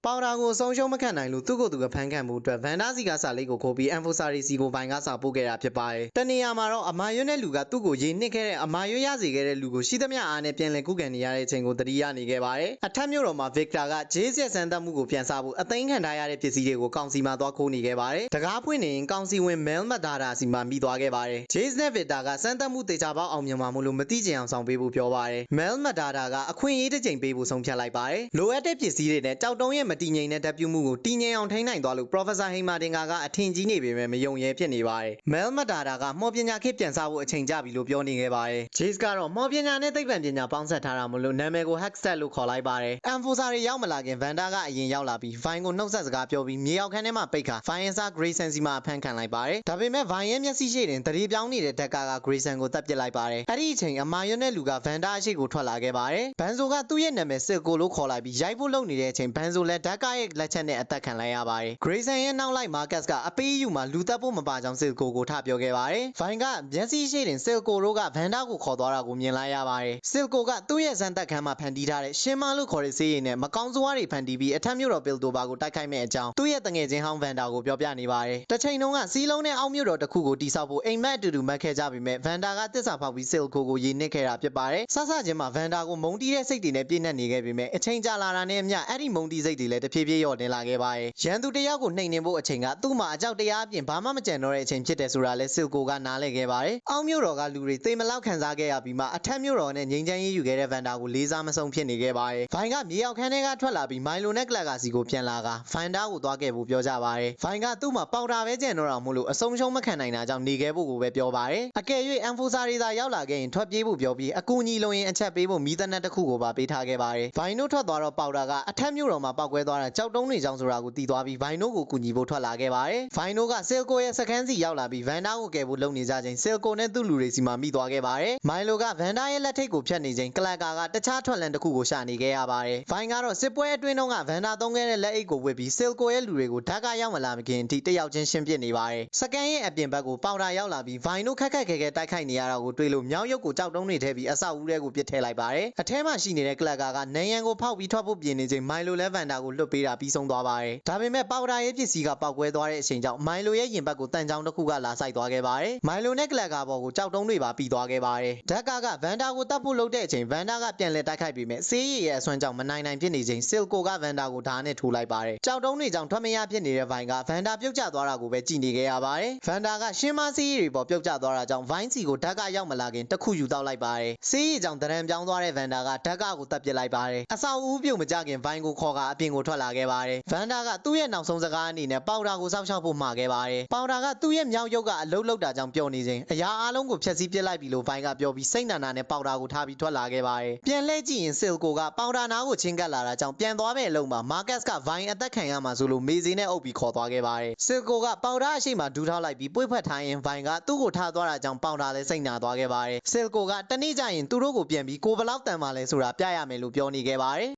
ပေါတာကိုဆုံးရှုံးမခံနိုင်လို့သူ့ကိုယ်သူကဖမ်းခံမှုအတွက်ဗန်ဒါစီကစာလေးကိုခိုးပြီးအန်ဖိုဆာရီစီကိုဘိုင်ကစာပို့ခဲ့တာဖြစ်ပါတယ်။တနေရာမှာတော့အမာရွတ်တဲ့လူကသူ့ကိုရေနစ်ခဲ့တဲ့အမာရွတ်ရစေခဲ့တဲ့လူကိုရှိသမျှအားနဲ့ပြန်လည်ကုကန်နေရတဲ့အချိန်ကိုတတိယနေခဲ့ပါတယ်။အထက်မြို့တော်မှာဗစ်တာကဂျေးဆက်ဆန်းသက်မှုကိုပြန်စားဖို့အသိမ်းခံထားရတဲ့ပစ္စည်းတွေကိုကောင်စီမှာသွားခိုးနေခဲ့ပါတယ်။တကားဖွင့်နေရင်ကောင်စီဝင်မဲလ်မတ်ဒါတာစီမှာမိသွားခဲ့ပါတယ်။ဂျေးနဲ့ဗစ်တာကစမ်းသပ်မှုတေချာပေါက်အောင်မြင်မှာမို့လို့မတိကျအောင်ဆောင်ပေးဖို့ပြောပါတယ်။မဲလ်မတ်ဒါတာကအခွင့်အရေးတစ်ချိန်ပေးဖို့ဆုံးဖြတ်လိုက်ပါတယ်။လိုအပ်တဲ့ပစ္စည်းတွေနဲ့ကြောက်တုံးရဲ့မတည်ငြိမ်တဲ့တပ်ပြုမှုကိုတည်ငြိမ်အောင်ထိန်းနိုင်သွားလို့ Professor ဟိမာတင်ကအထင်ကြီးနေပေမဲ့မယုံရဲဖြစ်နေပါတယ်။ Mel မတာတာကမော်ပညာခေတ်ပြန်စားဖို့အချိန်ကြပြီလို့ပြောနေခဲ့ပါတယ်။ Jace ကတော့မော်ပညာနဲ့သိပ္ပံပညာပေါင်းစပ်ထားတာမို့လို့နာမည်ကို Hextech လို့ခေါ်လိုက်ပါတယ်။ Enforcer တွေရောက်မလာခင် Vanda ကအရင်ရောက်လာပြီး Vine ကိုနှုတ်ဆက်စကားပြောပြီးမြေရောက်ခန်းထဲမှာပိတ်ခါ Vine အစား Grayson စီမှာအဖမ်းခံလိုက်ပါတယ်။ဒါပေမဲ့ Vine ရဲ့မျက်စိရှိတင်သတိပြောင်းနေတဲ့ Decker က Grayson ကိုတပ်ပစ်လိုက်ပါတယ်။အဲ့ဒီအချိန်အမာရွတ်တဲ့လူက Vanda အရှိကိုထွက်လာခဲ့ပါတယ်။ Banzo ကသူ့ရဲ့နာမည် Silco လို့ခေါ်လိုက်ပြီးရိုက်ဖို့လုပ်နေတဲ့အချိန် Banzo လည်း Decker ရဲ့လက်ချက်နဲ့အသက်ခံလိုက်ရပါတယ်။ Grayson ရဲ့နောက်လိုက် Marcus ကအပေးအယူမှာလူသက်ဖို့မပါကြောင်း Silco ကိုထပြောခဲ့ပါတယ်။ Vine ကမျက်စိရှိတင် Silco တို့က Vanda ကိုခေါ်သွားတာကိုမြင်လိုက်ရပါတယ်။ Silco ကသူ့ရဲ့စမ်းသပ်ခန်းမှာဖန်တီးထားတဲ့ရှင်းမလို့ခေါ်တဲ့ဆေးရည်နဲ့မကောင်းဆိုးဝါးတွေဖန်တီးပြီးအထက်မြို့တော် Piltover ကိုတိုက်ခိုက်မဲ့အကြောင်းသူ့ရဲ့တငယ်ချင်းဟောင်း Vanda ကိုပြောပြနေပါတယ်။တစ်ချိန်လုံးကစီးလုံးနဲ့အောက်မြို့တော်တစ်ခုကိုတိစောက်ဖို့အိမ်မက်အတူတူမက်ခဲ့ကြပေမဲ့ Vanda ကတစ္ဆာဖောက်ပြီး Silco ကိုရေနစ်ခဲ့တာဖြစ်ပါတယ်။စချင်းမှာ Vanda ကိုမုန်းတီးတဲ့စိတ်တွေနဲ့ပြည့်နှက်နေခဲ့ပေမဲ့အချိန်ကြာလာတာနဲ့အမျှအဲ့ဒီမုန်းတီးစိတ်တွေလည်းတဖြည်းဖြည်းလျော့နေလာခဲ့ပါတယ်။ရန်သူတယောက်ကိုနှိမ်နင်းဖို့အချိန်ကသူ့မှာအကြောက်တရားအပြင်ဘာမှမကြံတော့တဲ့အချိန်ဖြစ်တယ်ဆိုတာလဲ Silco ကနားလည်ခဲ့ပါတယ်။အောက်မြို့တော်ကလူတွေသေမလောက်ခံစားခဲ့ရပြီးမှအထက်မြို့တော်နဲ့ငြိမ်းချမ်းရေးယူခဲ့တဲ့ Vanda ကိုလေးစားမဆုံးဖြစ်နေခဲ့ပါတယ်။ Vine ကမြေရောက်ခန်းထဲကထွက်လာပြီး Milo နဲ့ Clacker စီကိုပြန်လာက Vanda ကိုသွားခဲ့ဖို့ပြောကြပါတယ်။ Vine ကသူ့မှာပေါတာပဲကြံတော့တာမို့လို့အဆုံးရှုံးမခံနိုင်တာကြောင့်နေခဲ့ဖို့ကိုပဲပြောပါတယ်။အကယ်၍ Enforcer တွေသာရောက်လာခဲ့ရင်ထွက်ပြေးဖို့ပြောပြီးအကူအညီလိုရင်အချက်ပေးဖို့မီးသနက်တစ်ခုကိုပါပေးထားခဲ့ပါတယ်။ Vine တို့ထွက်သွားတော့ပေါတာကအထက်မြို့တော်မှာပောက်ကွဲသွားတာကြောက်တုံးတွေကြောင့်ဆိုတာကိုတည်သွားပြီး Vine တို့ကိုကူညီဖို့ထွက်လာခဲ့ပါတယ်။ Vine တို့က Silco ရဲ့စခန်းစီရောက်လာပြီး Vanda ကိုကယ်ဖို့လုပ်နေကြချိန် Silco နဲ့သူ့လူတွေစီမှာမိသွားခဲ့ပါတယ်။ Milo က Vanda ရဲ့လက်ထိပ်ကိုဖြတ်နေချိန် Clacker ကတခြားထွက်လန်းတစ်ခုကိုရှာနေခဲ့ရပါတယ်။ Vine ကတော့စစ်ပွဲအတွင်းတုန်းက Vanda သုံးခဲ့တဲ့လက်အိတ်ကိုဝတ်ပြီး Silco ရဲ့လူတွေကိုဓာတ်ကရောက်မလာခင်အထိတယောက်ချင်းရှင်းပစ်နေပါတယ်။စကန်ရဲ့အပြင်ဘက်ကိုပေါတာရောက်လာပြီး Vine တို့ခက်ခက်ခဲခဲတိုက်ခိုက်နေရတာကိုတွေ့လို့မြောက်ရုပ်ကိုကြောက်တုံးတွေထည့်ပြီးအဆောက်အဦထဲကိုပစ်ထည့်လိုက်ပါတယ်။အထဲမှာရှိနေတဲ့ Clacker ကနန်းရံကိုဖောက်ပြီးထွက်ဖို့ပြင်နေချိန် Milo လဲ Vanda ကိုလွတ်ပေးတာပြီးဆုံးသွားပါတယ်။ဒါပေမဲ့ပေါတာရဲ့ပစ္စည်းကပောက်ကွဲသွားတဲ့အချိန်ကြောင့် Milo ရဲ့ရင်ဘတ်ကိုတန်ချောင်းတစ်ခုကလာဆိုင်သွားခဲ့ပါတယ်။ Milo နဲ့ Clacker ပေါ်ကိုကြောက်တုံးတွေပါပြီးသွားခဲ့ပါတယ်။ Decker က Vanda ကိုတတ်ဖို့လုပ်တဲ့အချိန် Vanda ကပြန်လဲတိုက်ခိုက်ပေမဲ့ဆေးရည်ရဲ့အစွမ်းကြောင့်မနိုင်ဖြစ်နေချိန် Silco က Vanda ကိုဓာတ်နဲ့ထိုးလိုက်ပါတယ်။ကြောက်တုံးတွေကြောင့်ထွက်မရဖြစ်နေတဲ့ Vine က Vanda ပြုတ်ကျသွားတာကိုပဲကြည့်နေခဲ့ရပါတယ်။ Vanda ကရှင်းမဆေးရည်တွေပေါ်ပြုတ်ကျသွားတာကြောင့် Vine စီကိုဓာတ်ကရောက်မလာခင်တစ်ခုယူတောက်လိုက်ပါတယ်။ဆေးရည်ကြောင့်ဒရန်ပြောင်းသွားတဲ့ Vanda ကဓာတ်ကကိုတပ်ပစ်လိုက်ပါတယ်။အဆောက်အဦပြုတ်မကျခင် Vine ကိုခေါ်ကအပြင်ကိုထွက်လာခဲ့ပါတယ်။ Vanda ကသူ့ရဲ့နောက်ဆုံးစကားအနေနဲ့ပေါတာကိုစောက်ရှောက်ဖို့မှာခဲ့ပါတယ်။ပေါတာကသူ့ရဲ့မြောက်ရုပ်ကအလုတ်လောက်တာကြောင့်ပျော်နေချိန်အရာအားလုံးကိုဖျက်ဆီးပစ်လိုက်ပြီလို့ Vine ကပြောပြီးစိတ်နာနာနဲ့ပေါတာကိုထားပြီးထွက်လာခဲ့ပါတယ်။ပြန်လှည့်ကြည့်ရင် Silco ကပေါတာနားကိုချင်းကပ်လာတာကြောင့်ပြန်သွားမယ့်အလုံးမှာ Marcus က Vine အသက်ခံရမှာဆိုလို့မေစေးနဲ့အုပ်ပြီးခေါ်သွားခဲ့ပါတယ်။ Silco ကပေါတာအရှိမဒူးထောက်လိုက်ပြီးပွေ့ဖက်ထားရင် Vine ကသူ့ကိုထားသွားတာကြောင့်ပေါတာလည်းစိတ်နာသွားခဲ့ပါတယ်။ Silco ကတနေ့ကျရင်သူတို့ကိုပြန်ပြီးကိုဘလောက်တန်ပါလဲဆိုတာပြရမယ်လို့ပြောနေခဲ့ပါတယ်